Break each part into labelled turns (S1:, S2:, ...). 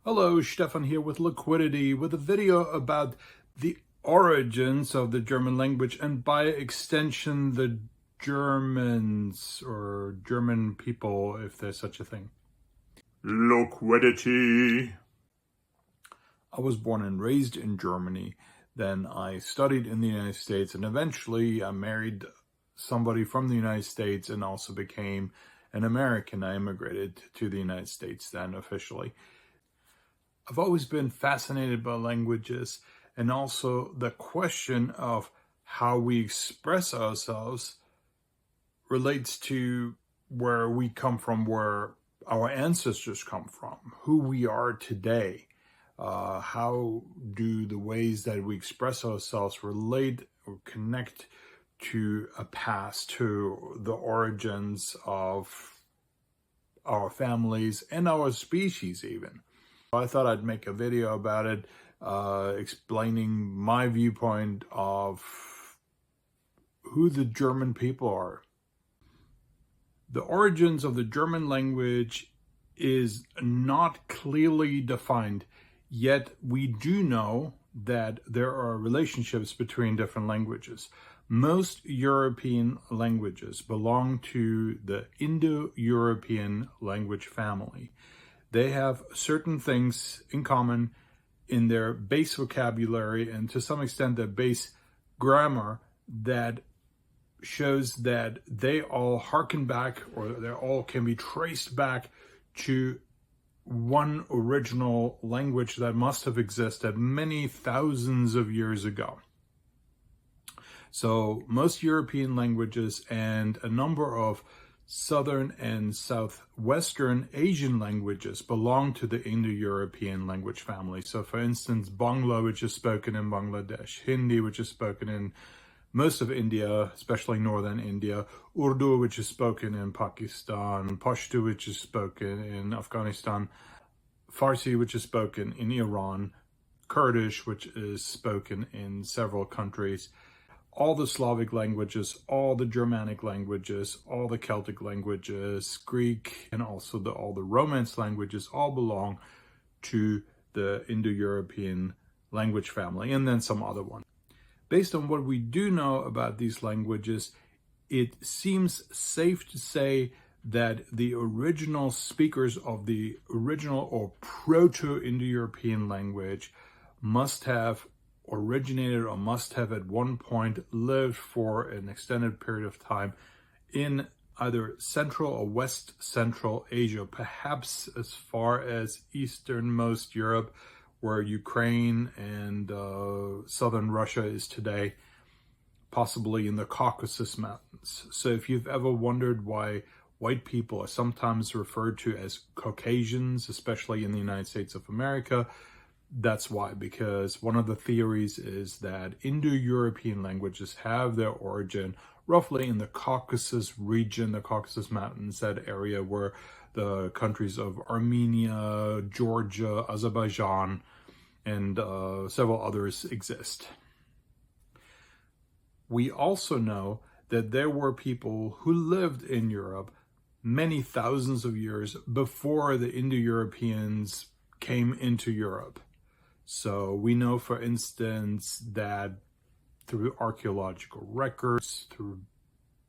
S1: Hello, Stephan here with Liquidity with a video about the origins of the German language and by extension the Germans or German people, if there's such a thing. Liquidity. I was born and raised in Germany. Then I studied in the United States and eventually I married somebody from the United States and also became an American. I immigrated to the United States then officially. I've always been fascinated by languages and also the question of how we express ourselves relates to where we come from, where our ancestors come from, who we are today. How do the ways that we express ourselves relate or connect to a past, to the origins of our families and our species even. I thought I'd make a video about it, explaining my viewpoint of who the German people are. The origins of the German language is not clearly defined, yet we do know that there are relationships between different languages. Most European languages belong to the Indo-European language family. They have certain things in common in their base vocabulary and to some extent their base grammar that shows that they all harken back, or they all can be traced back to one original language that must have existed many thousands of years ago. So most European languages and a number of Southern and Southwestern Asian languages belong to the Indo-European language family. So for instance, Bangla, which is spoken in Bangladesh, Hindi, which is spoken in most of India, especially northern India, Urdu, which is spoken in Pakistan, Pashto, which is spoken in Afghanistan, Farsi, which is spoken in Iran, Kurdish, which is spoken in several countries, all the Slavic languages, all the Germanic languages, all the Celtic languages, Greek, and also all the Romance languages all belong to the Indo-European language family, and then some other one. Based on what we do know about these languages, it seems safe to say that the original speakers of the original or proto-Indo-European language must have originated or must have at one point lived for an extended period of time in either Central or West Central Asia, perhaps as far as easternmost Europe, where Ukraine and southern Russia is today, possibly in the Caucasus Mountains. So if you've ever wondered why white people are sometimes referred to as Caucasians, especially in the United States of America, that's why, because one of the theories is that Indo-European languages have their origin roughly in the Caucasus region, the Caucasus Mountains, that area where the countries of Armenia, Georgia, Azerbaijan, and several others exist. We also know that there were people who lived in Europe many thousands of years before the Indo-Europeans came into Europe. So we know, for instance, that through archaeological records, through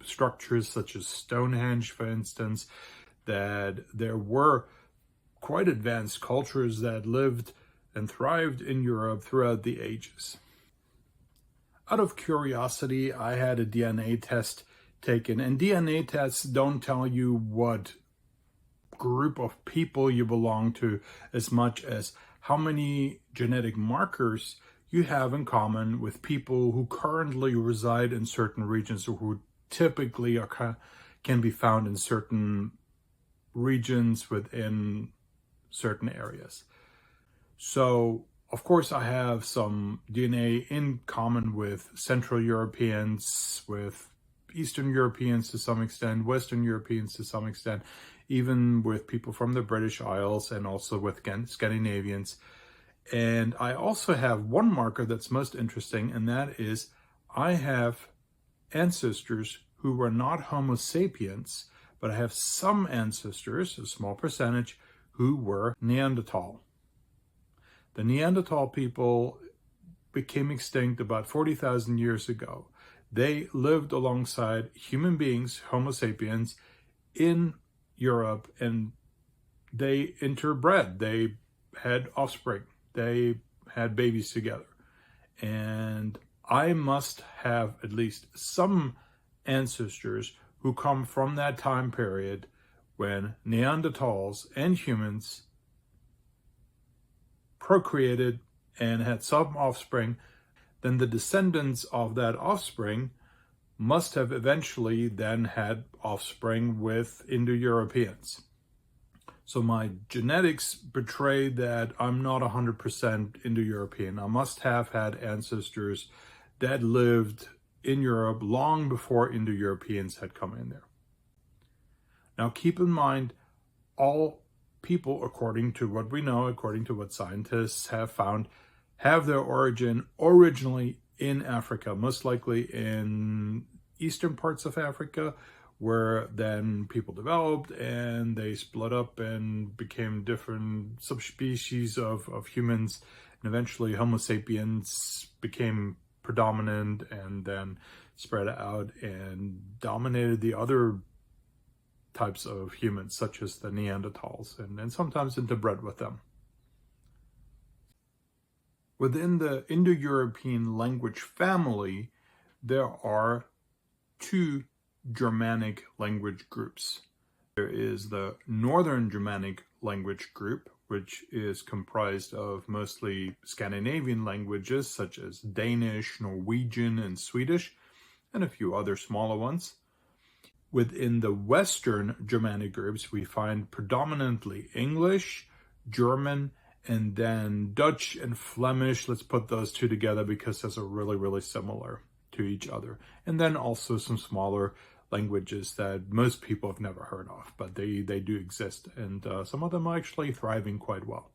S1: structures such as Stonehenge, for instance, that there were quite advanced cultures that lived and thrived in Europe throughout the ages. Out of curiosity, I had a DNA test taken, and DNA tests don't tell you what group of people you belong to as much as how many genetic markers you have in common with people who currently reside in certain regions or who typically can be found in certain regions within certain areas. So, of course, I have some DNA in common with Central Europeans, with Eastern Europeans to some extent, Western Europeans to some extent, even with people from the British Isles and also with Scandinavians. And I also have one marker that's most interesting, and that is I have ancestors who were not Homo sapiens, but I have some ancestors, a small percentage, who were Neanderthal. The Neanderthal people became extinct about 40,000 years ago. They lived alongside human beings, Homo sapiens, in Europe, and they interbred. They had offspring. They had babies together. And I must have at least some ancestors who come from that time period when Neanderthals and humans procreated and had some offspring. Then the descendants of that offspring must have eventually then had offspring with Indo-Europeans. So my genetics betray that I'm not 100% Indo-European. I must have had ancestors that lived in Europe long before Indo-Europeans had come in there. Now keep in mind, all people, according to what we know, according to what scientists have found, have their origin originally in Africa, most likely in eastern parts of Africa, where then people developed and they split up and became different subspecies of humans, and eventually Homo sapiens became predominant and then spread out and dominated the other types of humans, such as the Neanderthals, and sometimes interbred with them. Within the Indo-European language family, there are two Germanic language groups. There is the Northern Germanic language group, which is comprised of mostly Scandinavian languages such as Danish, Norwegian, and Swedish, and a few other smaller ones. Within the Western Germanic groups, we find predominantly English, German, and then Dutch and Flemish. Let's put those two together because those are really, really similar to each other. And then also some smaller languages that most people have never heard of, but they do exist, and some of them are actually thriving quite well.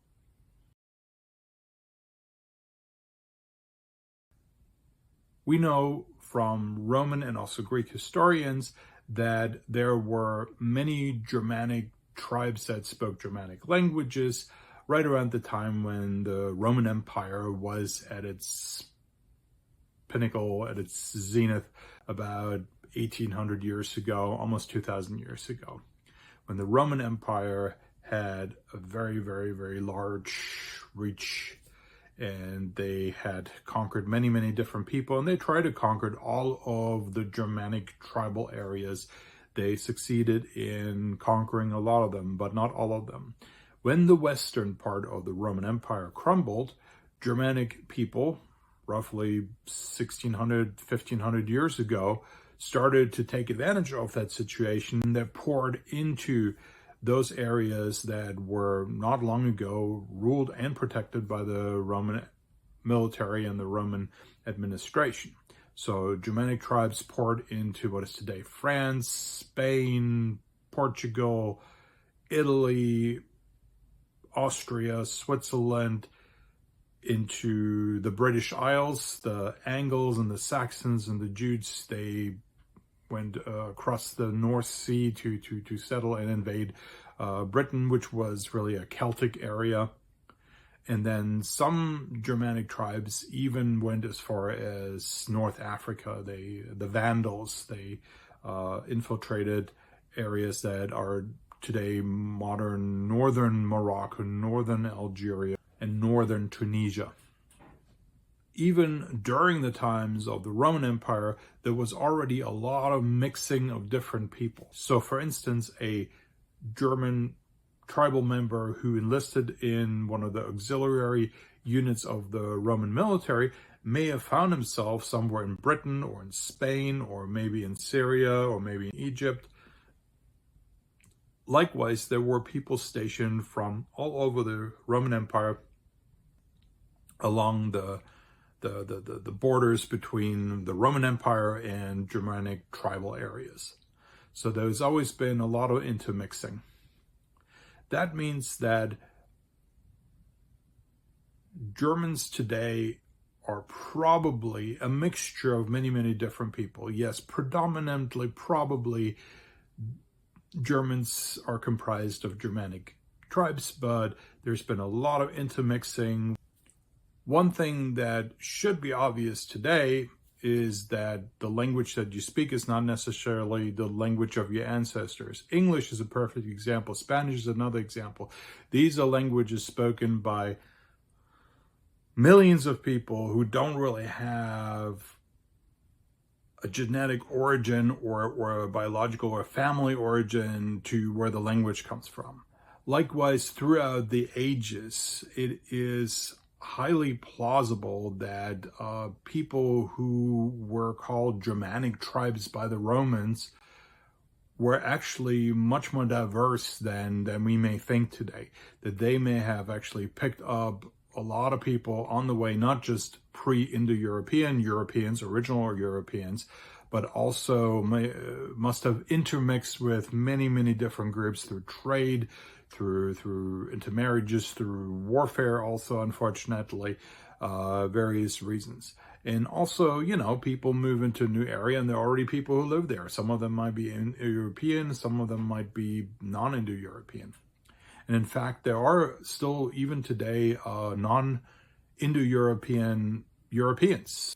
S1: We know from Roman and also Greek historians that there were many Germanic tribes that spoke Germanic languages right around the time when the Roman Empire was at its pinnacle, at its zenith, about 1800 years ago, almost 2000 years ago, when the Roman Empire had a very, very, very large reach, and they had conquered many, many different people, and they tried to conquer all of the Germanic tribal areas. They succeeded in conquering a lot of them, but not all of them. When the western part of the Roman Empire crumbled, Germanic people, roughly 1600, 1500 years ago, started to take advantage of that situation, and that poured into those areas that were not long ago ruled and protected by the Roman military and the Roman administration. So Germanic tribes poured into what is today France, Spain, Portugal, Italy, Austria, Switzerland, into the British Isles. The Angles and the Saxons and the Jutes, they went across the North Sea to settle and invade Britain, which was really a Celtic area. And then some Germanic tribes even went as far as North Africa. The Vandals, they infiltrated areas that are today modern northern Morocco, northern Algeria, and northern Tunisia. Even during the times of the Roman Empire, there was already a lot of mixing of different people. So for instance, a German tribal member who enlisted in one of the auxiliary units of the Roman military may have found himself somewhere in Britain or in Spain or maybe in Syria or maybe in Egypt. Likewise, there were people stationed from all over the Roman Empire along the borders between the Roman Empire and Germanic tribal areas. So there's always been a lot of intermixing. That means that Germans today are probably a mixture of many, many different people. Yes, predominantly, probably Germans are comprised of Germanic tribes, but there's been a lot of intermixing One thing that should be obvious today is that the language that you speak is not necessarily the language of your ancestors. English is a perfect example. Spanish is another example. These are languages spoken by millions of people who don't really have a genetic origin or a biological or family origin to where the language comes from. Likewise, throughout the ages, it is highly plausible that people who were called Germanic tribes by the Romans were actually much more diverse than we may think today. That they may have actually picked up a lot of people on the way, not just pre-Indo-European Europeans, original Europeans, but also must have intermixed with many, many different groups through trade, through intermarriages, through warfare also, unfortunately, various reasons. And also, you know, people move into a new area and there are already people who live there. Some of them might be Indo-European, some of them might be non-Indo-European. And in fact, there are still, even today, non-Indo-European Europeans.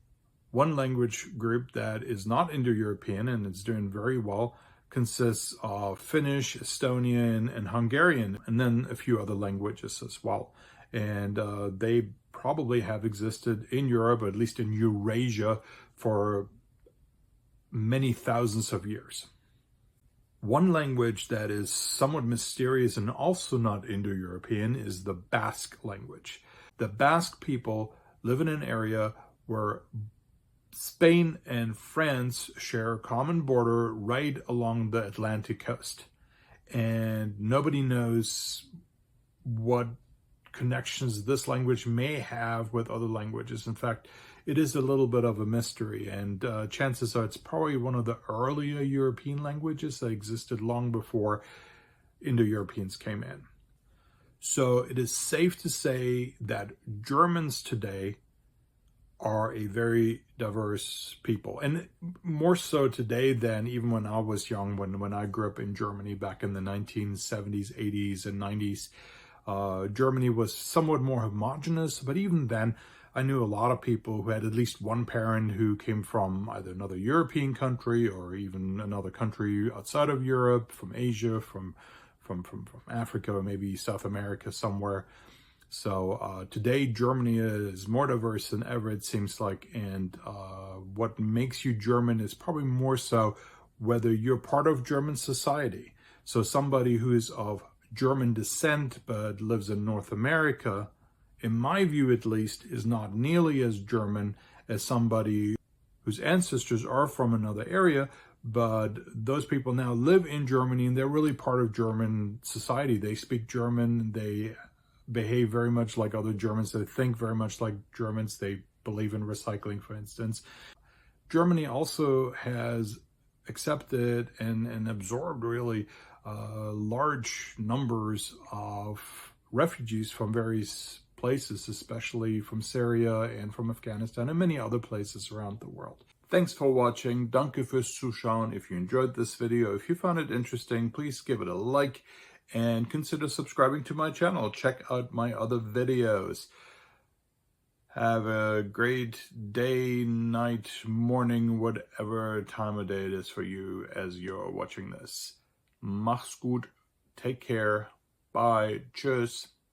S1: One language group that is not Indo-European and is doing very well consists of Finnish, Estonian, and Hungarian, and then a few other languages as well. And they probably have existed in Europe, or at least in Eurasia, for many thousands of years. One language that is somewhat mysterious and also not Indo-European is the Basque language. The Basque people live in an area where Spain and France share a common border right along the Atlantic coast. And nobody knows what connections this language may have with other languages. In fact, it is a little bit of a mystery, and chances are it's probably one of the earlier European languages that existed long before Indo-Europeans came in. So it is safe to say that Germans today are a very diverse people, and more so today than even when I was young, when I grew up in Germany back in the 1970s, 80s, and 90s. Germany was somewhat more homogenous, but even then, I knew a lot of people who had at least one parent who came from either another European country or even another country outside of Europe, from Asia, from Africa, or maybe South America somewhere. So today, Germany is more diverse than ever, it seems like, and what makes you German is probably more so whether you're part of German society. So somebody who is of German descent but lives in North America, in my view at least, is not nearly as German as somebody whose ancestors are from another area, but those people now live in Germany and they're really part of German society. They speak German, they behave very much like other Germans, they think very much like Germans, they believe in recycling, for instance. Germany also has accepted and absorbed really large numbers of refugees from various places, especially from Syria and from Afghanistan and many other places around the world. Thanks for watching. Danke fürs Zuschauen. If you enjoyed this video, if you found it interesting, please give it a like and consider subscribing to my channel. Check out my other videos. Have a great day, night, morning, whatever time of day it is for you as you're watching this. Mach's gut. Take care. Bye. Tschüss.